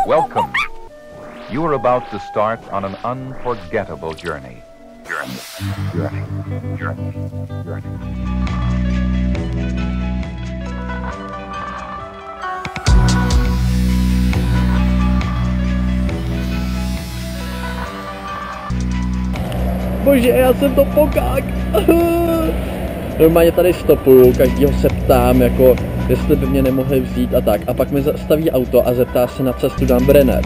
Welcome. You are about to start on an unforgettable journey. Journey. Bože, já jsem to pokak. Normálně tady stopuju, každýho se ptám, jako jestli by mě nemohli vzít a tak. A pak mi zastaví auto a zeptá se na cestu na Brenner.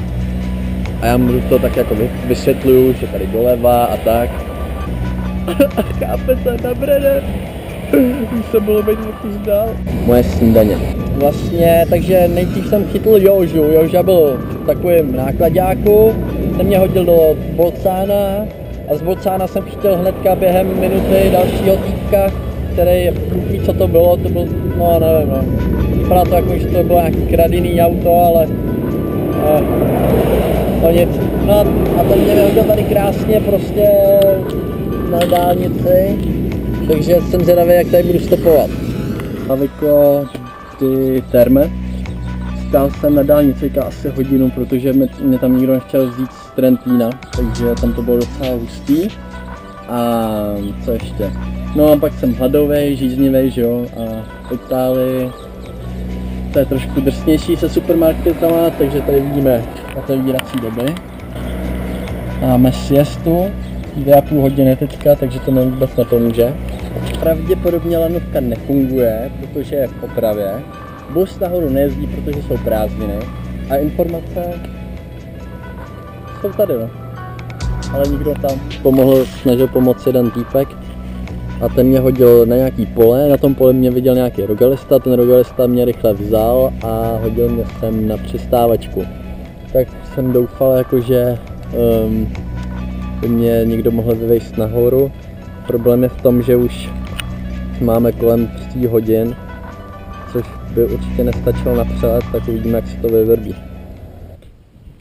A já mu to tak jako vysvětluju, že tady doleva a tak. A chápete, na Brenner. Už se bylo být kus dál. Moje snídaně. Vlastně, takže nejdřív jsem chytl Jožu. Joža byl v takovém nákladáku, ten mě hodil do Bolcána. A z Bolcána jsem chtěl hnedka během minuty dalšího týpka, který, ví co to bylo, no nevím, no. Vypadá to jako, že to bylo nějaký kradený auto, ale no nic. No a ten mě vyhodil tady krásně prostě na dálnici, takže jsem zvědavý, jak tady budu stopovat. Haviko, ty terme. Stál jsem na dálnici asi hodinu, protože mě tam nikdo nechtěl vzít z Trentína, takže tam to bylo docela hustý. A co ještě? No a pak jsem hladovej, žíznivej, že jo, a v Itálii to je trošku drsnější se supermarketama, takže tady vidíme otevírací doby. Máme siestu, 2,5 hodiny teďka, takže to nám vůbec nepomůže. Pravděpodobně lanovka nefunguje, protože je v opravě. Bus nahoru nejezdí, protože jsou prázdniny. A informace jsou tady, no. Ale nikdo tam snažil pomoct jeden týpek. A ten mě hodil na nějaký pole, na tom pole mě viděl nějaký rogalista, ten rogalista mě rychle vzal a hodil mě sem na přistávačku. Tak jsem doufal, jakože by mě někdo mohl vyvést nahoru. Problém je v tom, že už máme kolem 3 hodin, což by určitě nestačilo na přelet, tak uvidíme, jak se to vyvrbí.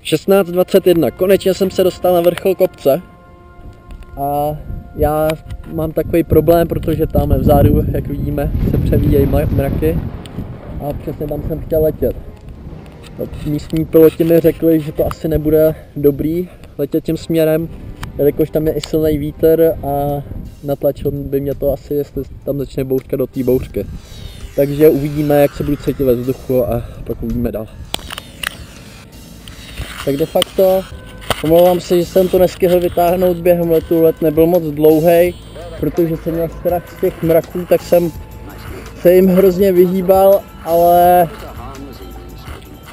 16:21, konečně jsem se dostal na vrchol kopce a já mám takový problém, protože tam vzadu, jak vidíme, se převíjejí mraky a přesně tam jsem chtěl letět. Místní piloti mi řekli, že to asi nebude dobrý letět tím směrem, jelikož tam je i silný vítr a natlačil by mě to asi, jestli tam začne bouřka do té bouřky. Takže uvidíme, jak se budu cítit ve vzduchu a pak uvidíme dál. Tak de facto, omlouvám se, že jsem to nestihl vytáhnout během letu, let nebyl moc dlouhý, protože jsem měl strach z těch mraků, tak jsem se jim hrozně vyhýbal, ale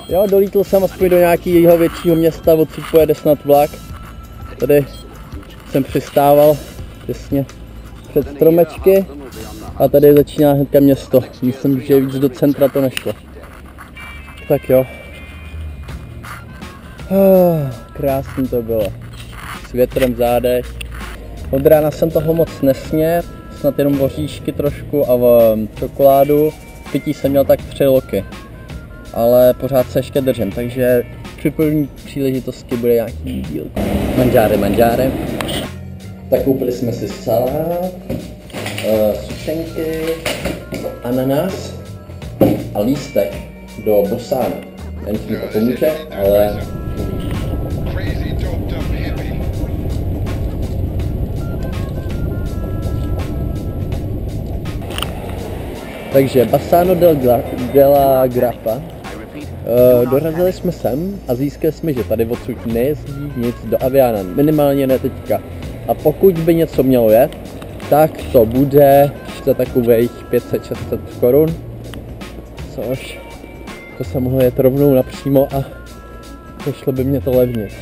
jo, dolítl jsem aspoň do nějakého většího města, odsud pojede snad vlak. Tady jsem přistával těsně před stromečky a tady začíná hnedka město. Myslím, že víc do centra to nešlo. Tak jo. Krásný to bylo. S větrem v zádech. Od rána jsem toho moc nesnědl, snad jenom oříšky trošku a čokoládu. Pití jsem měl tak 3 loky. Ale pořád se ještě držím, takže při první příležitosti bude nějaký díl. Manžáre. Tak koupili jsme si salát, sušenky, ananas a lístek do Bosána. Jen mi to pomůže, ale... Takže Bassano della Grappa. Dorazili jsme sem a zjistili jsme, že tady odsud nejezdí nic do Aviana, minimálně ne teďka. A pokud by něco mělo jet, tak to bude za takových 500-600 korun, což to se mohlo jet rovnou napřímo a došlo by mě to levnit.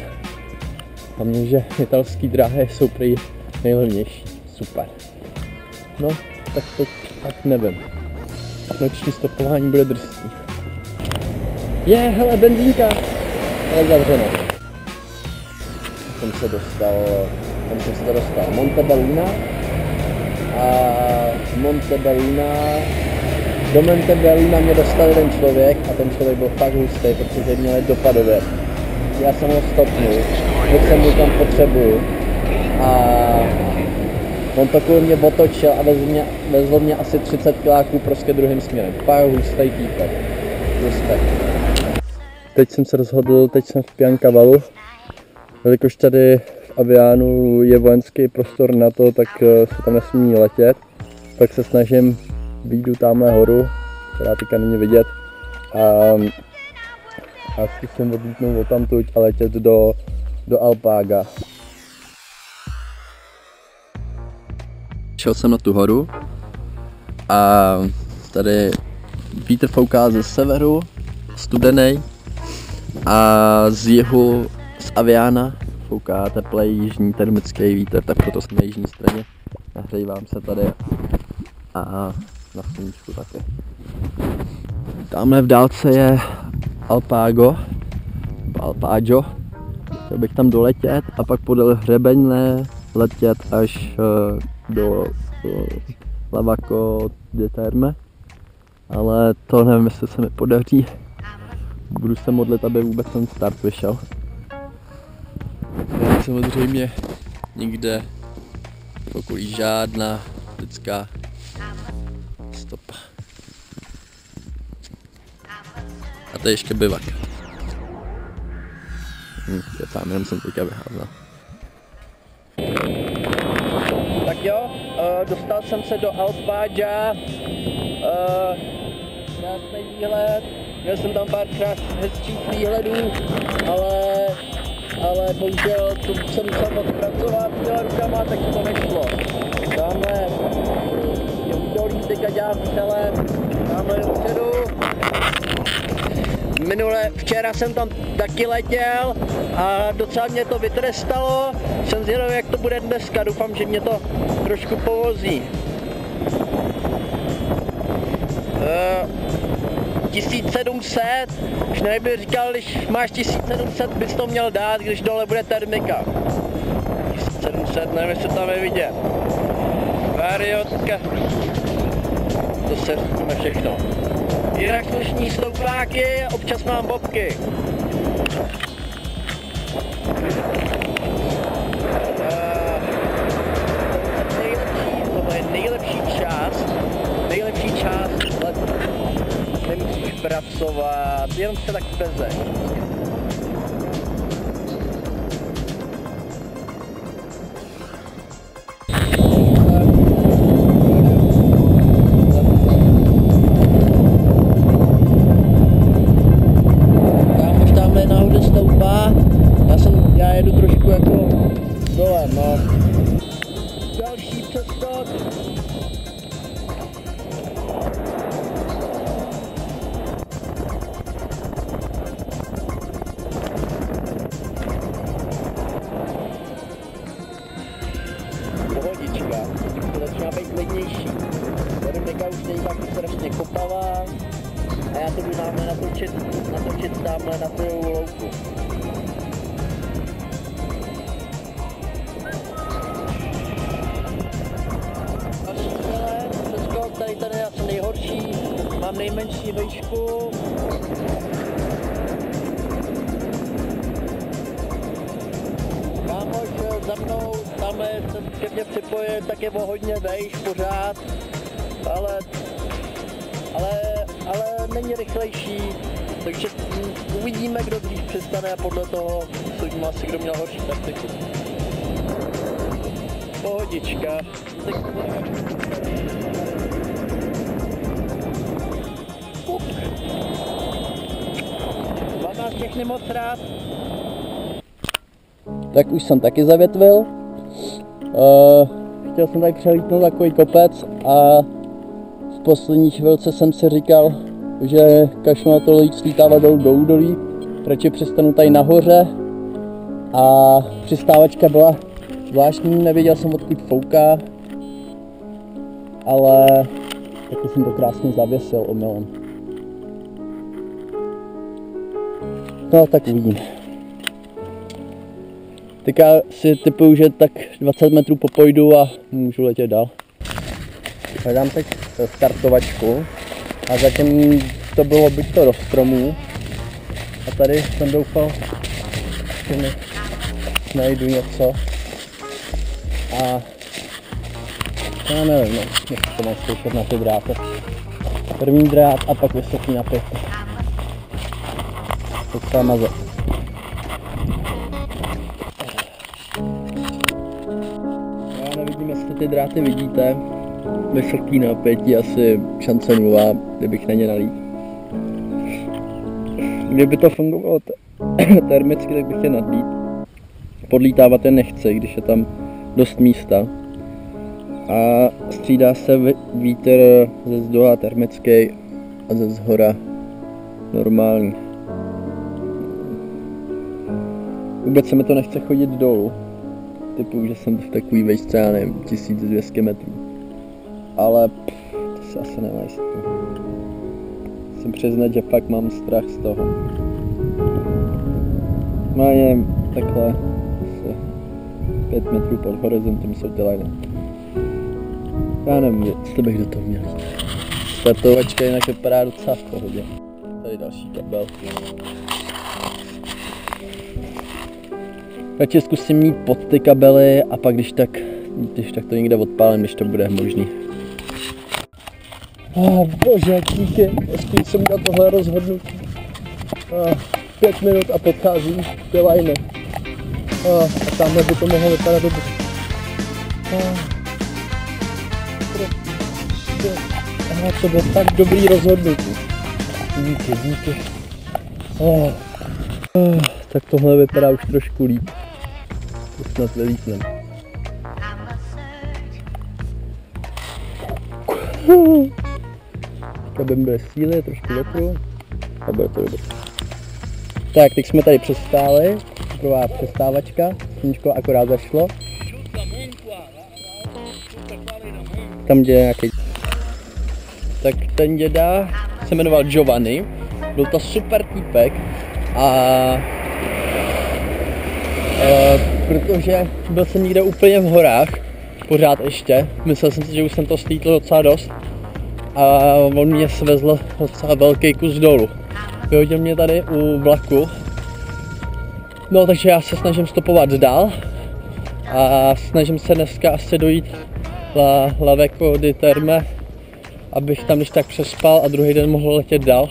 Hlavně, že italský dráhy jsou prý nejlevnější. Super. No, tak to tak nevím. Noční stopování bude drsný. Hele, benzínka! Ale zavřeno. Tam jsem se dostal Montebelluna a do Montebelluna mě dostal jeden člověk a ten člověk byl fakt hustý, protože měl jet dopadově. Já jsem ho stopnul, když jsem byl tam potřebuju a on to kvůli mě otočil a vezl mě asi 30 kiláků prostě druhým směrem. Fakt hustý týpek. teď jsem se rozhodl, teď jsem v Piancavalu, jelikož tady v Avianu je vojenský prostor na to, tak se tam nesmí letět, tak se snažím vyjdu tamhle horu, která teďka není vidět, a zkusím odlítnout odtamtud a letět do Alpaga. Šel jsem na tu horu a tady vítr fouká ze severu, studený, a z jihu, z Aviana, fouká teplej jižní termický vítr, tak proto jsem na jižní straně. Nahřívám se tady a na sluníčku taky. Tamhle v dálce je Alpago, chtěl bych tam doletět a pak podél hřebene letět až do Lavaco di Terme, ale to nevím, jestli se mi podaří. Budu se modlit, aby vůbec ten start vyšel. Samozřejmě nikde v okolí žádná lidská stopa. A to je ještě bivak. Kecám, jenom jsem teďka vyházel. Tak jo, dostal jsem se do Alpaga. Krásný výhled. Měl jsem tam pár hezčích výhledů, ale bohužel to jsem musel moc pracovat s těma rukama, tak to nešlo. Tamhle je údolí, teďka dělám střelem, tamhle dopředu. Včera jsem tam taky letěl a docela mě to vytrestalo. Jsem zvědavý, jak to bude dneska, doufám, že mě to trošku povozí. 1700, už nejby říkal, když máš 1700, bys to měl dát, když dole bude termika. 1700, nevím, jestli tam je vidět. Variotka. To se říkáme všechno. Jinak slušní stoupáky, občas mám bobky. To je nejlepší část letu. Nemusíš pracovat, jenom se tak veze. Já jedu trošku jako dolem, no. Další přeskok. Pohodička, to začíná být klidnější. Termika už není tak strašně kopavá a já to jdu náhle natočit tamhle na tu louku. Tady je asi nejhorší, mám nejmenší výšku. Kámoš za mnou, tam se ke mně připojil, tak je o hodně vejš pořád, ale není rychlejší, takže uvidíme, kdo dřív přistane a podle toho sudím asi, kdo měl horší taktiku. Pohodička. 12 všechny moc rád. Tak už jsem taky zavětvil. Chtěl jsem tady přelítnout takový kopec a v poslední chvilce jsem si říkal, že kašlu na to slítávat dolů do údolí, radši přistanu tady nahoře a přistávačka byla zvláštní, nevěděl jsem odkud fouká, ale taky jsem to krásně zavěsil omylem. No tak uvidím. Teďka si typuju, že tak 20 metrů popojdu a můžu letět dál. Hledám teď startovačku a zatím to bylo buď to do stromů a tady jsem doufal, že mi najdu něco a já nevím, no, nechci to mám zkoušet na ty dráty. První drát a pak vysoký napětí. potřeba mazat. Já nevidím, jestli ty dráty vidíte. Vysoký napětí, asi šance nulová, kdybych na ně nalít. Kdyby to fungovalo termicky, tak bych je nadlít. Podlítávat je nechci, když je tam dost místa. A střídá se vítr ze zdola termický a ze zhora normální. Vůbec se mi to nechce chodit dolů. Typu, že jsem v takový vejšce, já nevím, 1200 metrů. Ale to se asi nelajstí. Musím přiznat, že fakt mám strach z toho. No a nevím, takhle asi 5 metrů pod horizontem jsou ty liny. Já nevím, jestli bych do toho měl jít. Startovačka jinak vypadá docela v pohodě. Tady další kabel. Radši zkusím mít pod ty kabely a pak když tak to někde odpálím, když to bude možný. Bože, díky, aspoň jsem na tohle rozhodnutí. 5 minut a podchází ty liny. A tamhle by to mohlo vypadat dobře. To bylo tak dobrý rozhodnutí. Díky. Tak tohle vypadá už trošku líp. To snad vylítnem. Kabin bude síly, trošku větru a bude to dobré. Tak, teď jsme tady přestáli. Taková přestávačka. Sluníčko akorát zašlo. Tam děje nějaký... Tak ten děda se jmenoval Giovanni. Byl to super týpek. Protože byl jsem někde úplně v horách. Pořád ještě. Myslel jsem si, že už jsem to slítl docela dost. A on mě svezl docela velký kus dolů. Vyhodil mě tady u vlaku. No takže já se snažím stopovat dál. A snažím se dneska asi dojít La Vecchia di Terme, abych tam když tak přespal a druhý den mohl letět dál.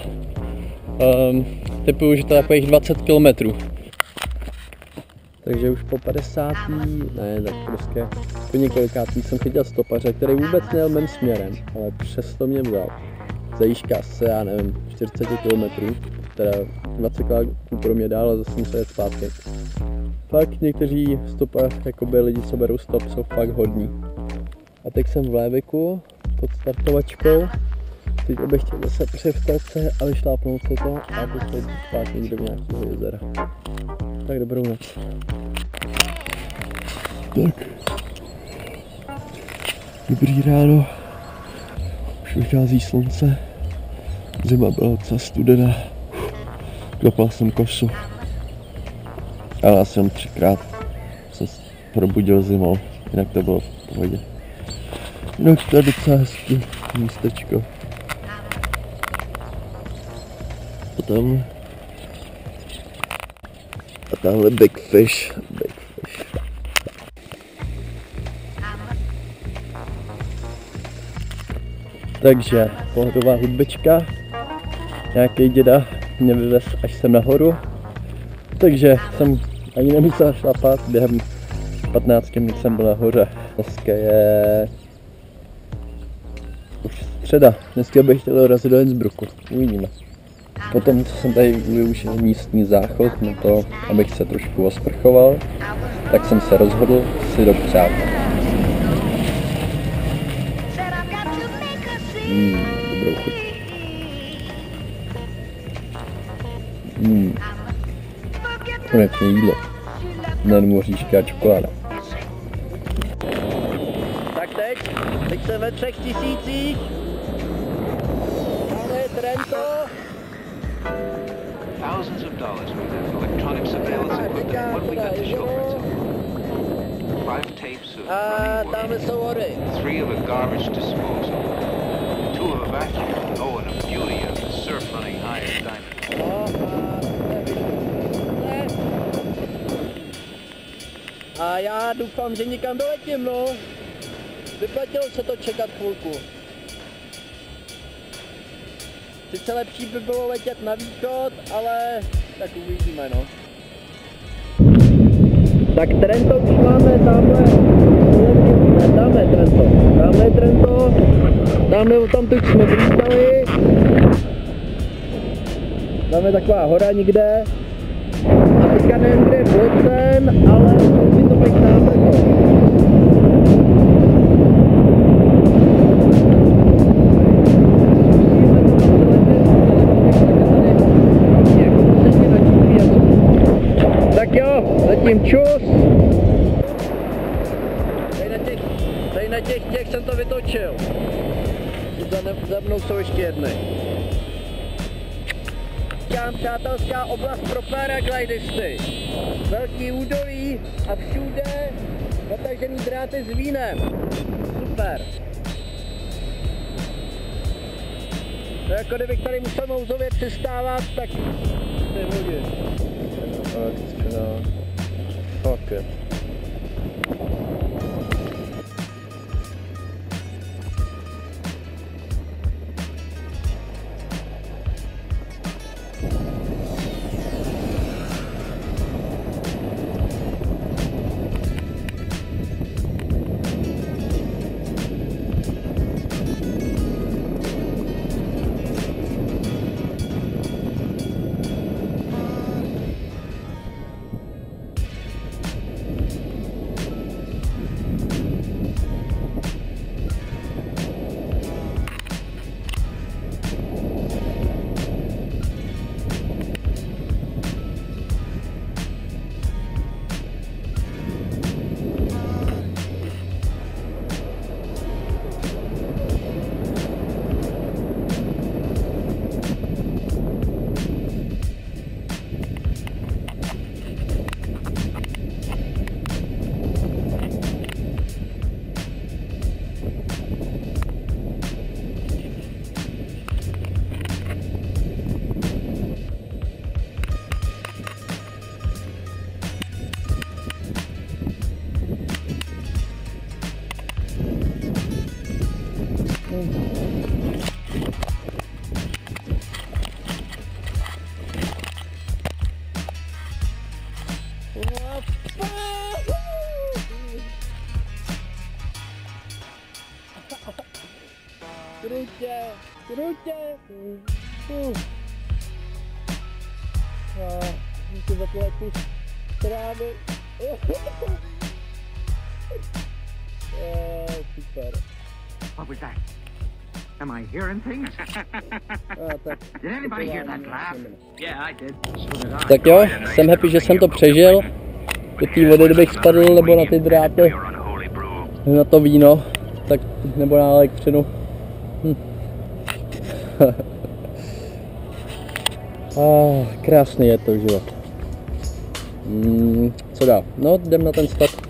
Typuju, že to je takových 20 km. Takže už po 50. ne, tak prostě po několikátý jsem chytil stopaře, který vůbec nejel mým směrem, ale přesto mě vzal. Za jížka se, já nevím, 40 km, teda 20 km pro mě dál a zase musel jet zpátky. Fakt někteří stopaři, jakoby lidi, co berou stop, jsou fakt hodní. A teď jsem v Léviku pod startovačkou. Teď bych chtěl zase přivstat se a vyšlápnout se to a teď zpátky do nějakého jezera. Tak dobrou noc. Tak. Dobrý ráno. Už vychází slunce. Zima byla docela studená. Klopal jsem kosu. Ale asi jen 3krát jsem se probudil zimou, jinak to bylo v pohodě. No to je docela hezký místečko. A tamhle Big Fish. Takže pohodová hudbička. Nějaký děda mě vyvez až sem nahoru. Takže jsem ani nemusel šlapat, během 15 minut jsem byl nahoře. Dneska je už středa, dneska bych chtěl dorazit do Innsbrucku, uvidíme. Potom, co jsem tady využil místní záchod na to, abych se trošku osprchoval, tak jsem se rozhodl si dopřát. Dobrou chuť. Konečně jídlo. Nejenom moříška a čokoláda. Tak teď jsem ve 3000. Máme Trento. Thousands of dollars worth of electronic surveillance equipment. What we got to show for it? 5 tapes of running water. 3 of a garbage disposal. 2 of a vacuum. Oh, and a beauty of the surf running high as diamond. A já doufám, že někam doletím, no. Vyplatilo se to čekat chvilku. Sice lepší by bylo letět na východ, ale Tak uvidíme, no. Tak Trento už máme tamhle. Ne, tamhle je Trento. Tamhle je Trento. Tamhle tamtud jsme vlítali. Tam je taková hora nikde. A teďka nevím, kde je Boston, ale musí to být nábrko. Tak jo, zatím čus. Tady na těch jsem to vytočil. Za mnou jsou ještě jedny. Přátelská oblast pro paraglidisty. Velký údolí a všude natažený dráty s vínem. Super. To jako kdybych tady musel nouzově přistávat, tak to je hodně. Fuck it. Krutě! Díky za tohle kus trávy. Super. What was that? Am I hearing things? Did anybody hear that laugh? Yeah, I did. So did I. Tak jo, jsem happy, že jsem to přežil. Do té vody, kdybych spadl, nebo na ty dráty, na to víno, tak nebo na elektřinu. Krásný je to život. Co dál? No, jdem na ten start.